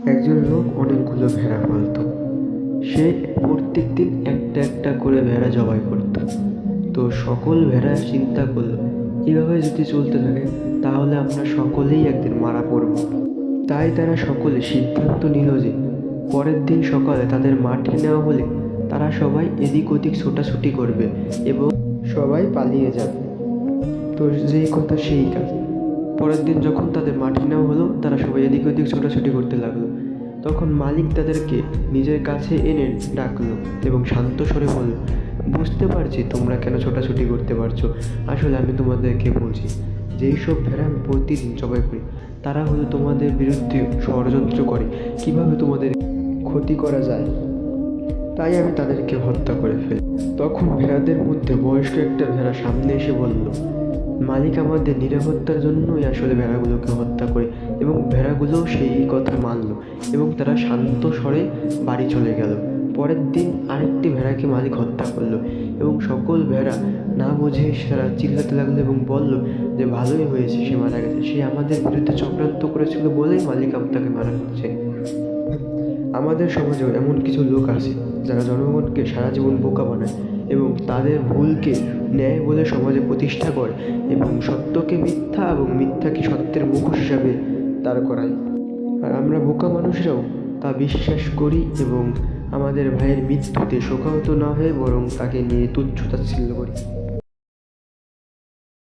একজন লোক অনেকগুলো ভেড়া পালতো। সে প্রত্যেক দিন একটা একটা করে ভেড়া জবাই করত। তো সকল ভেড়া চিন্তা করলো, এভাবে যদি চলতে থাকে তাহলে আমরা সকলেই একদিন মারা পড়ব। তাই তারা সকলে সিদ্ধান্ত নিল যে পরের দিন সকালে তাদের মাঠে নেওয়া হলে তারা সবাই এদিক ওদিক ছোটাছুটি করবে এবং সবাই পালিয়ে যাবে। তো যেই কথা সেই কাজ। পরের দিন যখন তাদের মাঠে নেওয়া হলো, তারা সবাই এদিক ওদিক ছোটাছুটি করতে লাগলো। তখন মালিক তাদেরকে নিজের কাছে এনে ডাকলো এবং শান্ত স্বরে বলল, বুঝতে পারছি তোমরা কেন ছোটাছুটি করতে পারছো। আসলে আমি তোমাদেরকে বলছি, যেই সব ভেড়া আমি প্রতিদিন জবাই করি তারা হলো তোমাদের বিরুদ্ধে ষড়যন্ত্র করে কীভাবে তোমাদের ক্ষতি করা যায়, তাই আমি তাদেরকে হত্যা করে ফেলি। তখন ভেড়াদের মধ্যে বয়স্ক একটা ভেড়া সামনে এসে বলল, মালিক আমাদের নিরাপত্তার জন্যই আসলে ভেড়াগুলোকে হত্যা করে। এবং ভেড়াগুলোও সেই কথা মানল এবং তারা শান্ত স্বরে বাড়ি চলে গেল। পরের দিন আরেকটি ভেড়াকে মালিক হত্যা করলো এবং সকল ভেড়া না বুঝে তারা চিল্লাতে লাগলো এবং বলল যে ভালোই হয়েছে সে মারা গেছে, সে আমাদের বিরুদ্ধে চক্রান্ত করেছিল বলেই মালিক তাকে মারা হচ্ছে। আমাদের সমাজেও এমন কিছু লোক আছে যারা জনগণকে সারা জীবন বোকা বানায় এবং তাদের ভুলকে ন্যায় বলে সমাজে প্রতিষ্ঠা করে এবং সত্যকে মিথ্যা এবং মিথ্যাকে সত্যের মুখোশ হিসাবে দাঁড় করায়। আর আমরা বোকা মানুষরাও তা বিশ্বাস করি এবং আমাদের ভাইয়ের মৃত্যুতে শোকাহত না হয়ে বরং তাকে নিয়ে তুচ্ছ তাচ্ছিল্য করি।